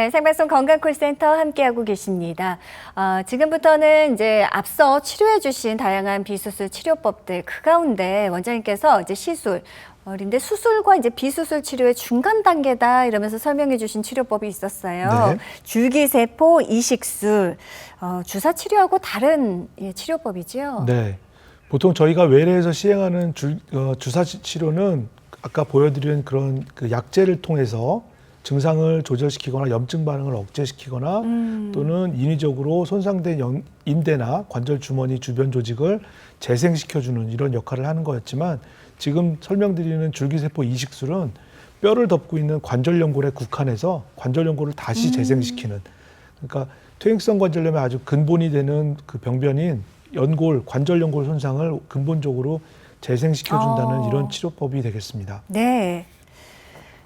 네, 생방송 건강콜센터 함께하고 계십니다. 지금부터는 이제 앞서 치료해주신 다양한 비수술 치료법들 그 가운데 원장님께서 이제 시술, 근데 수술과 이제 비수술 치료의 중간 단계다 이러면서 설명해주신 치료법이 있었어요. 네. 줄기세포 이식술, 주사 치료하고 다른 치료법이지요. 네. 보통 저희가 외래에서 시행하는 주사 치료는 아까 보여드린 그런 그 약제를 통해서 증상을 조절시키거나 염증 반응을 억제시키거나 또는 인위적으로 손상된 인대나 관절 주머니 주변 조직을 재생시켜주는 이런 역할을 하는 거였지만 지금 설명드리는 줄기세포 이식술은 뼈를 덮고 있는 관절 연골에 국한해서 관절 연골을 다시 재생시키는, 그러니까 퇴행성 관절염의 아주 근본이 되는 그 병변인 연골, 관절 연골 손상을 근본적으로 재생시켜준다는 이런 치료법이 되겠습니다. 네.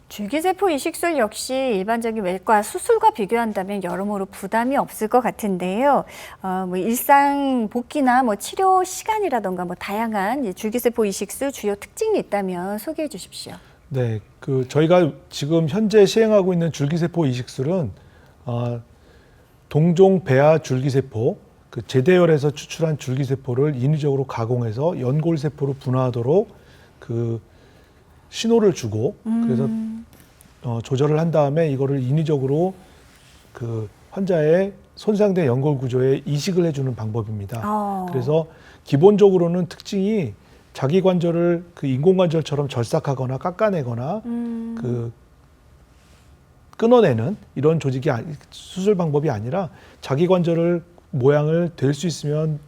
줄기세포 이식술 역시 일반적인 외과 수술과 비교한다면 여러모로 부담이 없을 것 같은데요. 뭐 일상 복귀나 뭐 치료 시간이라던가 뭐 다양한 줄기세포 이식술 주요 특징이 있다면 소개해 주십시오. 네, 저희가 지금 현재 시행하고 있는 줄기세포 이식술은 동종 배아 줄기세포, 그 제대열에서 추출한 줄기세포를 인위적으로 가공해서 연골세포로 분화하도록 그 신호를 주고 그래서 조절을 한 다음에 이거를 인위적으로 그 환자의 손상된 연골 구조에 이식을 해주는 방법입니다. 그래서 기본적으로는 특징이 자기 관절을 그 인공관절처럼 절삭하거나 깎아내거나 그 끊어내는 이런 수술 방법이 아니라 자기 관절을 모양을 될 수 있으면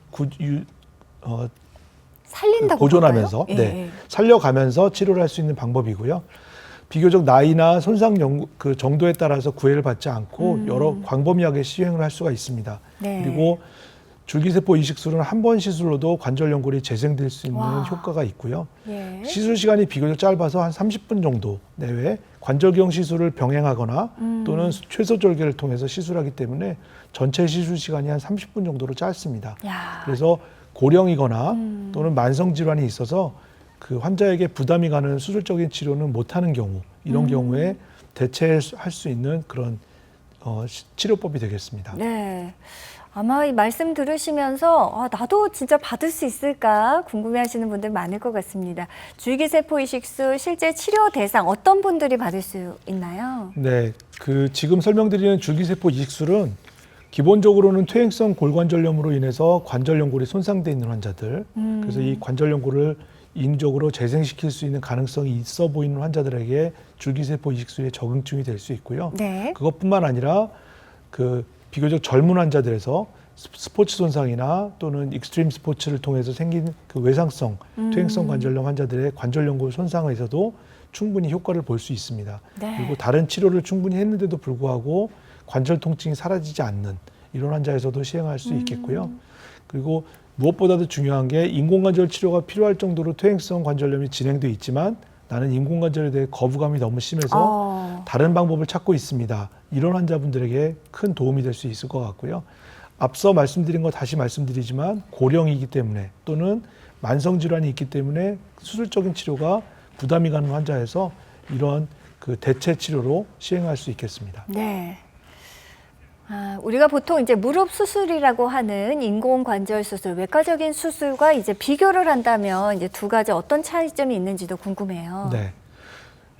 살린다고 보존하면서 살려가면서 치료를 할 수 있는 방법이고요. 비교적 나이나 손상 그 정도에 따라서 구애를 받지 않고 여러 광범위하게 시행을 할 수가 있습니다. 네. 그리고 줄기세포 이식술은 한 번 시술로도 관절 연골이 재생될 수 있는 효과가 있고요. 예. 시술 시간이 비교적 짧아서 한 30분 정도 내외 관절경 시술을 병행하거나 또는 최소 절개를 통해서 시술하기 때문에 전체 시술 시간이 한 30분 정도로 짧습니다. 그래서 고령이거나 또는 만성 질환이 있어서 그 환자에게 부담이 가는 수술적인 치료는 못하는 경우, 이런 경우에 대체할 수 있는 그런 치료법이 되겠습니다. 네. 아마 이 말씀 들으시면서 나도 진짜 받을 수 있을까 궁금해하시는 분들 많을 것 같습니다. 줄기세포 이식술 실제 치료 대상 어떤 분들이 받을 수 있나요? 네, 지금 설명드리는 줄기세포 이식술은 기본적으로는 퇴행성 골관절염으로 인해서 관절 연골이 손상돼 있는 환자들, 그래서 이 관절 연골을 인위적으로 재생시킬 수 있는 가능성이 있어 보이는 환자들에게 줄기세포 이식술의 적응증이 될 수 있고요. 네. 그것뿐만 아니라 비교적 젊은 환자들에서 스포츠 손상이나 또는 익스트림 스포츠를 통해서 생긴 그 외상성 퇴행성 관절염 환자들의 관절 연골 손상에서도 충분히 효과를 볼 수 있습니다. 네. 그리고 다른 치료를 충분히 했는데도 불구하고 관절 통증이 사라지지 않는 이런 환자에서도 시행할 수 있겠고요. 그리고 무엇보다도 중요한 게 인공관절 치료가 필요할 정도로 퇴행성 관절염이 진행돼 있지만 나는 인공관절에 대해 거부감이 너무 심해서 다른 방법을 찾고 있습니다. 이런 환자분들에게 큰 도움이 될 수 있을 것 같고요. 앞서 말씀드린 거 다시 말씀드리지만 고령이기 때문에 또는 만성질환이 있기 때문에 수술적인 치료가 부담이 가는 환자에서 이런 그 대체 치료로 시행할 수 있겠습니다. 네. 우리가 보통 이제 무릎 수술이라고 하는 인공관절 수술, 외과적인 수술과 이제 비교를 한다면 이제 두 가지 어떤 차이점이 있는지도 궁금해요. 네.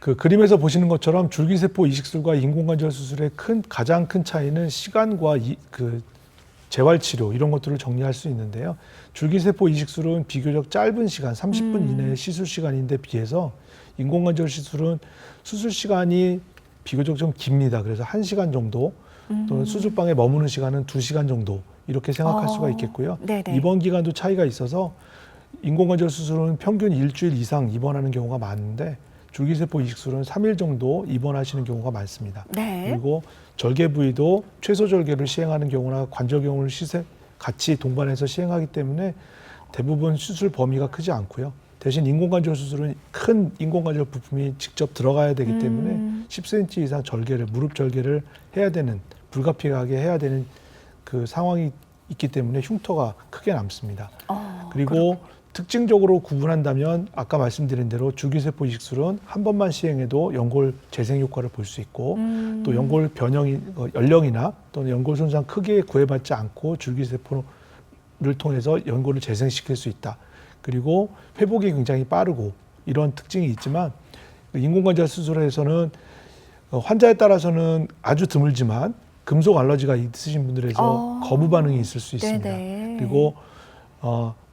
그림에서 보시는 것처럼 줄기세포 이식술과 인공관절 수술의 가장 큰 차이는 시간과 재활치료 이런 것들을 정리할 수 있는데요. 줄기세포 이식술은 비교적 짧은 시간, 30분 이내의 시술 시간인데 비해서 인공관절 시술은 수술 시간이 비교적 좀 깁니다. 그래서 1시간 정도 또는 수술방에 머무는 시간은 2시간 정도 이렇게 생각할 수가 있겠고요. 네네. 입원 기간도 차이가 있어서 인공관절 수술은 평균 일주일 이상 입원하는 경우가 많은데 줄기세포 이식술은 3일 정도 입원하시는 경우가 많습니다. 네. 그리고 절개 부위도 최소 절개를 시행하는 경우나 관절경을 같이 동반해서 시행하기 때문에 대부분 수술 범위가 크지 않고요. 대신 인공관절 수술은 큰 인공관절 부품이 직접 들어가야 되기 때문에 10cm 이상 무릎 절개를 해야 되는, 불가피하게 해야 되는 그 상황이 있기 때문에 흉터가 크게 남습니다. 그리고 특징적으로 구분한다면 아까 말씀드린 대로 줄기세포 이식술은 한 번만 시행해도 연골 재생 효과를 볼 수 있고 또 연골 변형이 연령이나 또는 연골 손상 크기에 구애받지 않고 줄기세포를 통해서 연골을 재생시킬 수 있다. 그리고 회복이 굉장히 빠르고 이런 특징이 있지만 인공관절 수술에서는 환자에 따라서는 아주 드물지만 금속 알러지가 있으신 분들에서 거부 반응이 있을 수 있습니다. 네네. 그리고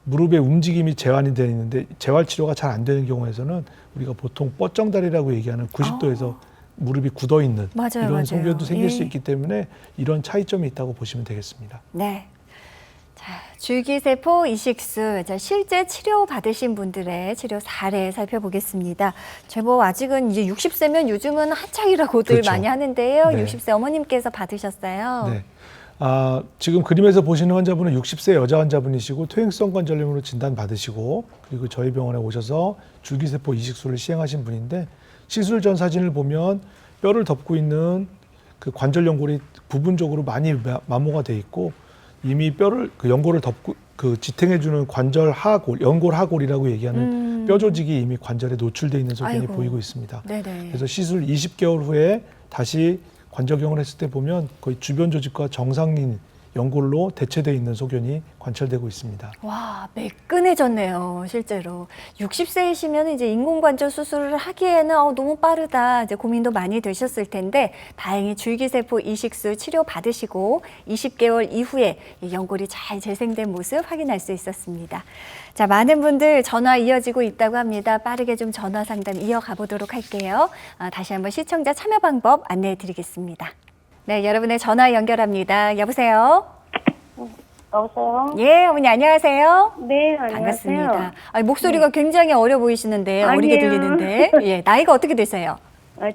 무릎의 움직임이 재환이 되어 있는데 재활 치료가 잘 안 되는 경우에서는 우리가 보통 뻗정다리라고 얘기하는 90도에서 무릎이 굳어 있는 맞아요, 이런 맞아요. 소견도 생길 예. 수 있기 때문에 이런 차이점이 있다고 보시면 되겠습니다. 네. 자, 줄기세포 이식술, 자, 실제 치료 받으신 분들의 치료 사례 살펴보겠습니다. 제법 아직은 이제 60세면 요즘은 한창이라고들 그렇죠. 많이 하는데요. 네. 60세 어머님께서 받으셨어요. 네. 지금 그림에서 보시는 환자분은 60세 여자 환자분이시고 퇴행성 관절염으로 진단받으시고 그리고 저희 병원에 오셔서 줄기세포 이식술을 시행하신 분인데 시술 전 사진을 보면 뼈를 덮고 있는 그 관절 연골이 부분적으로 많이 마모가 돼 있고 이미 뼈를 그 연골을 덮고 그 지탱해주는 관절 하골, 연골 하골이라고 얘기하는 뼈 조직이 이미 관절에 노출돼 있는 소견이 아이고. 보이고 있습니다. 네네. 그래서 시술 20개월 후에 다시 관절경을 했을 때 보면 거의 주변 조직과 정상인 연골로 대체되어 있는 소견이 관찰되고 있습니다. 와, 매끈해졌네요, 실제로. 60세이시면 이제 인공관절 수술을 하기에는 너무 빠르다, 이제 고민도 많이 되셨을 텐데, 다행히 줄기세포 이식술 치료 받으시고 20개월 이후에 이 연골이 잘 재생된 모습 확인할 수 있었습니다. 자, 많은 분들 전화 이어지고 있다고 합니다. 빠르게 좀 전화 상담 이어가 보도록 할게요. 다시 한번 시청자 참여 방법 안내해 드리겠습니다. 네, 여러분의 전화 연결합니다. 여보세요? 여보세요? 예, 어머니 안녕하세요. 네, 안녕하세요. 반갑습니다. 목소리가 굉장히 어려 보이시는데, 어리게 아니에요. 들리는데. 예, 나이가 어떻게 되세요?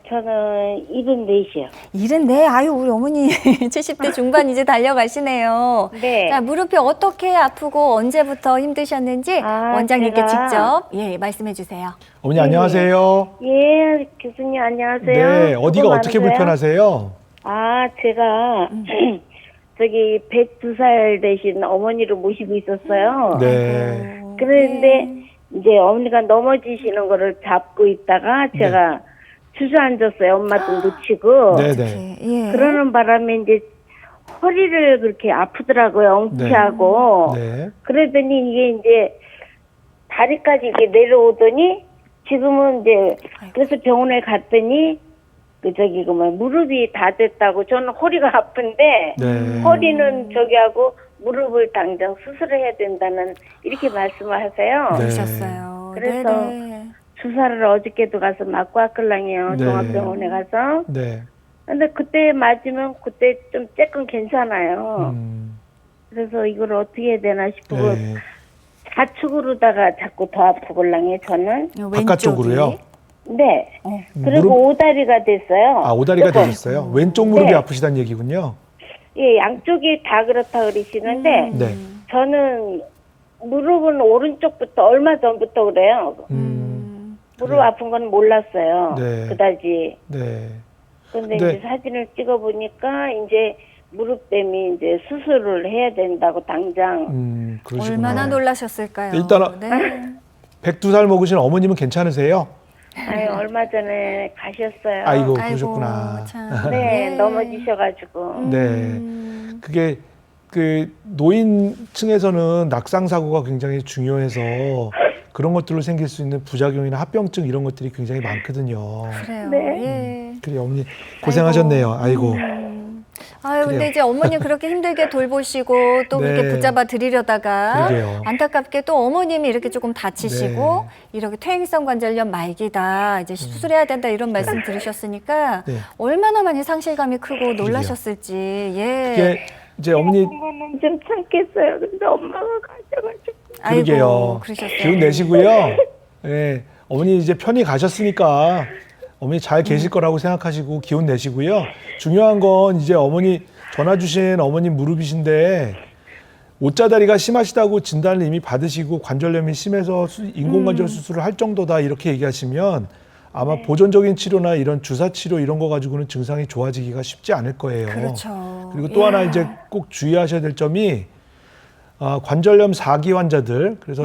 저는 74이요. 74, 아유, 우리 어머니 70대 중반 이제 달려가시네요. 네. 자, 무릎이 어떻게 아프고 언제부터 힘드셨는지 원장님께 제가- 직접 말씀해 주세요. 어머니 안녕하세요. 예, 교수님 안녕하세요. 네, 어디가 수고 어떻게 많으세요. 불편하세요? 제가 저기 102살 되신 어머니를 모시고 있었어요. 네. 아이고, 그런데 이제 어머니가 넘어지시는 거를 잡고 있다가 제가 주저앉았어요. 엄마도 놓치고. 네, 네. 네. 예. 그러는 바람에 이제 허리를 그렇게 아프더라고요. 엉치하고. 네. 그러더니 이게 이제 다리까지 이렇게 내려오더니 지금은 이제 아이고. 그래서 병원에 갔더니 무릎이 다 됐다고. 저는 허리가 아픈데 네. 허리는 저기 하고 무릎을 당장 수술해야 된다는 이렇게 말씀을 하세요. 네. 그러셨어요. 그래서 네네. 주사를 어저께도 가서 맞고 왔걸랑요. 네. 종합병원에 가서. 네. 근데 그때 맞으면 그때 좀 조금 괜찮아요. 음, 그래서 이걸 어떻게 해야 되나 싶고 네. 좌측으로다가 자꾸 더 아프걸랑요. 저는. 바깥쪽으로요? 네. 어. 그리고 무릎, 오다리가 됐어요. 오다리가 조금. 되셨어요? 왼쪽 무릎이 네. 아프시다는 얘기군요. 예, 양쪽이 다 그렇다 그러시는데 네. 저는 무릎은 오른쪽부터 얼마 전부터 그래요. 무릎 그래요. 아픈 건 몰랐어요. 네. 그다지. 네. 근데 네. 이제 사진을 찍어 보니까 이제 무릎 때문에 이제 수술을 해야 된다고 당장. 그러시구나. 얼마나 놀라셨을까요? 일단은 네. 102살 먹으신 어머님은 괜찮으세요? 얼마 전에 가셨어요. 아이고, 그러셨구나. 참. 네, 넘어지셔가지고. 네. 그게 그 노인층에서는 낙상 사고가 굉장히 중요해서 그런 것들로 생길 수 있는 부작용이나 합병증 이런 것들이 굉장히 많거든요. 그래요. 네. 예. 그래 어머니 고생하셨네요. 아이고. 아유, 근데 그래요. 이제 어머니 그렇게 힘들게 돌보시고 또 네. 그렇게 붙잡아 드리려다가 그러게요. 안타깝게 또 어머님이 이렇게 조금 다치시고 네. 이렇게 퇴행성 관절염 말기다 이제 수술해야 된다 이런 말씀 들으셨으니까 네. 얼마나 많이 상실감이 크고 놀라셨을지. 예. 이게 이제 어머니 거는 좀 참겠어요. 근데 엄마가 가셔가지고. 그러게요. 아이고, 그러셨어요. 기운 내시고요. 예. 어머니 이제 편히 가셨으니까 어머니 잘 계실 거라고 생각하시고 기운 내시고요. 중요한 건 이제 어머니 전화 주신 어머님 무릎이신데 옷자다리가 심하시다고 진단을 이미 받으시고 관절염이 심해서 인공관절 수술을 할 정도다 이렇게 얘기하시면 아마 보존적인 치료나 이런 주사 치료 이런 거 가지고는 증상이 좋아지기가 쉽지 않을 거예요. 그렇죠. 그리고 또 하나 이제 꼭 주의하셔야 될 점이 관절염 4기 환자들 그래서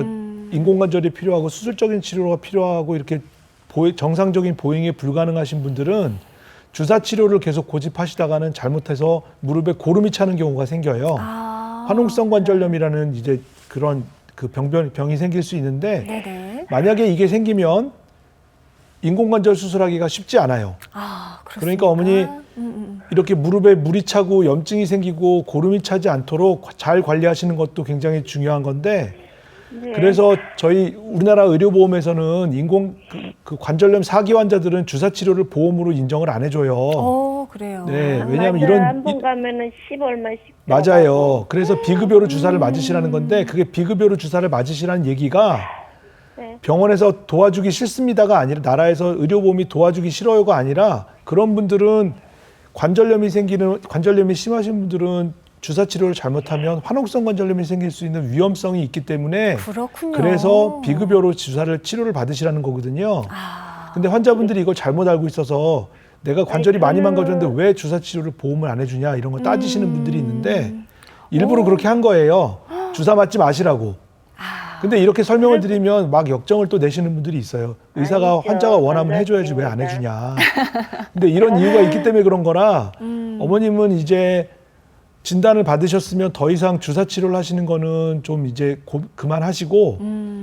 인공관절이 필요하고 수술적인 치료가 필요하고 이렇게 정상적인 보행이 불가능하신 분들은 주사 치료를 계속 고집하시다가는 잘못해서 무릎에 고름이 차는 경우가 생겨요. 화농성 관절염이라는 이제 그런 그 병이 생길 수 있는데 네네. 만약에 이게 생기면 인공관절 수술하기가 쉽지 않아요. 그렇습니까? 그러니까 어머니 이렇게 무릎에 물이 차고 염증이 생기고 고름이 차지 않도록 잘 관리하시는 것도 굉장히 중요한 건데 네. 그래서 저희 우리나라 의료보험에서는 그 관절염 4기 환자들은 주사 치료를 보험으로 인정을 안 해줘요. 그래요. 네, 왜냐하면 맞아요. 이런 한번 가면은 10 얼마씩 맞아요. 들어가고. 그래서 비급여로 주사를 맞으시라는 건데 그게 비급여로 주사를 맞으시라는 얘기가 네. 병원에서 도와주기 싫습니다가 아니라 나라에서 의료보험이 도와주기 싫어요가 아니라 그런 분들은 관절염이 심하신 분들은 주사 치료를 잘못하면 화농성 관절염이 생길 수 있는 위험성이 있기 때문에 그렇군요. 그래서 비급여로 치료를 받으시라는 거거든요. 근데 환자분들이 이걸 잘못 알고 있어서 내가 관절이 많이 망가졌는데 왜 주사 치료를 보험을 안 해주냐 이런 거 따지시는 분들이 있는데 일부러 그렇게 한 거예요. 주사 맞지 마시라고. 근데 이렇게 설명을 드리면 막 역정을 또 내시는 분들이 있어요. 의사가 아니죠. 환자가 원하면 해줘야지 왜 안 해주냐. 근데 이런 이유가 있기 때문에 그런 거라 어머님은 이제 진단을 받으셨으면 더 이상 주사 치료를 하시는 거는 좀 이제 그만하시고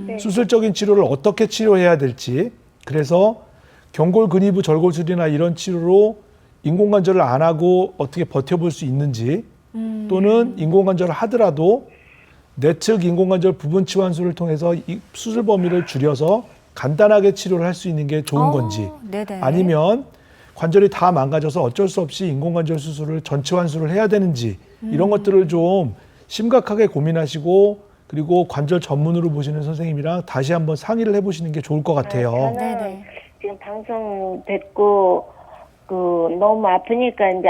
네. 수술적인 치료를 어떻게 치료해야 될지 그래서 경골 근위부 절골술이나 이런 치료로 인공관절을 안 하고 어떻게 버텨볼 수 있는지 또는 인공관절을 하더라도 내측 인공관절 부분 치환술을 통해서 이 수술 범위를 줄여서 간단하게 치료를 할 수 있는 게 좋은 건지 네네. 아니면 관절이 다 망가져서 어쩔 수 없이 인공관절 수술을 전치환술을 해야 되는지 이런 것들을 좀 심각하게 고민하시고 그리고 관절 전문으로 보시는 선생님이랑 다시 한번 상의를 해보시는 게 좋을 것 같아요. 저는 네네. 지금 방송 듣고 너무 아프니까 이제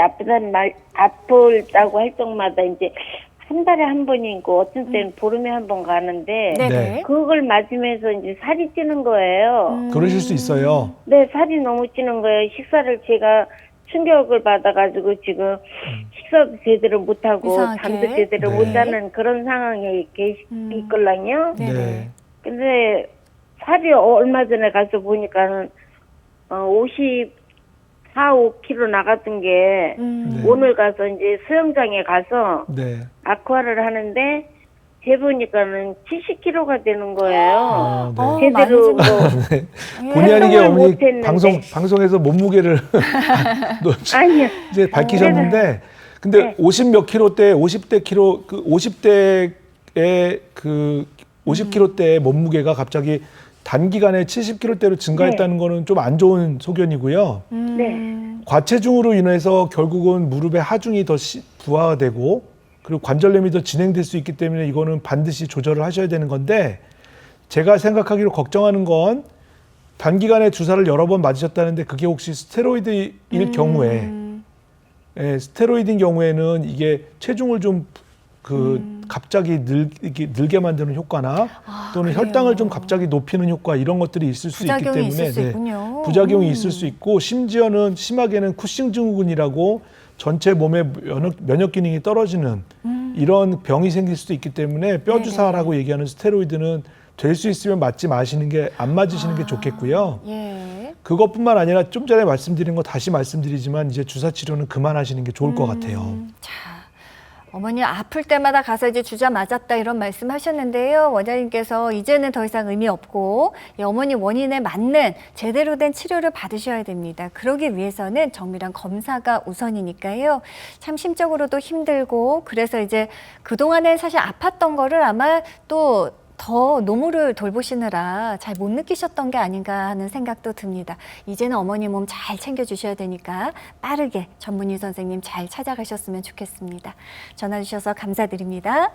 아프다고 할 때마다 이제 한 달에 한 번이고 어떤 때는 보름에 한 번 가는데 네네. 그걸 맞으면서 이제 살이 찌는 거예요. 그러실 수 있어요. 네, 살이 너무 찌는 거예요. 식사를 제가 충격을 받아가지고 지금 식사도 제대로 못하고 이상하게. 잠도 제대로 네. 못하는 그런 상황에 있걸랑요. 네네. 근데 살이 얼마 전에 가서 보니까는 5kg 나갔던 게 네. 오늘 가서 이제 수영장에 가서 네. 아쿠아를 하는데 재보니까는 70kg가 되는 거예요. 네. 제대로 많이 뭐 네. 본의 아니게 활동을 어머니 못했는데. 방송에서 몸무게를 아니요. 이제 밝히셨는데 근데 네. 50 몇 킬로대 50대 킬로 그 50대의 그 50킬로대의 몸무게가 갑자기 단기간에 70킬로대로 증가했다는 거는 좀 안 좋은 소견이고요. 네. 과체중으로 인해서 결국은 무릎의 하중이 더 부하가 되고 그리고 관절염이 더 진행될 수 있기 때문에 이거는 반드시 조절을 하셔야 되는 건데 제가 생각하기로 걱정하는 건 단기간에 주사를 여러 번 맞으셨다는데 그게 혹시 스테로이드일 경우에 스테로이드인 경우에는 이게 체중을 좀 갑자기 늘게 만드는 효과나 또는 그래요. 혈당을 좀 갑자기 높이는 효과 이런 것들이 있을 수 있기 부작용이 때문에 있을 수 있군요. 부작용이 있을 수 있고 심지어는 심하게는 쿠싱 증후군이라고 전체 몸의 면역 기능이 떨어지는 이런 병이 생길 수도 있기 때문에 뼈 주사라고 얘기하는 스테로이드는 될 수 있으면 맞지 마시는 게 안 맞으시는 게 좋겠고요. 예. 그것뿐만 아니라 좀 전에 말씀드린 거 다시 말씀드리지만 이제 주사 치료는 그만하시는 게 좋을 것 같아요. 자, 어머니 아플 때마다 가서 이제 주사 맞았다 이런 말씀하셨는데요. 원장님께서 이제는 더 이상 의미 없고 이 어머니 원인에 맞는 제대로 된 치료를 받으셔야 됩니다. 그러기 위해서는 정밀한 검사가 우선이니까요. 참 심적으로도 힘들고 그래서 이제 그동안에 사실 아팠던 거를 아마 또 더 노모를 돌보시느라 잘 못 느끼셨던 게 아닌가 하는 생각도 듭니다. 이제는 어머니 몸 잘 챙겨주셔야 되니까 빠르게 전문의 선생님 잘 찾아가셨으면 좋겠습니다. 전화 주셔서 감사드립니다.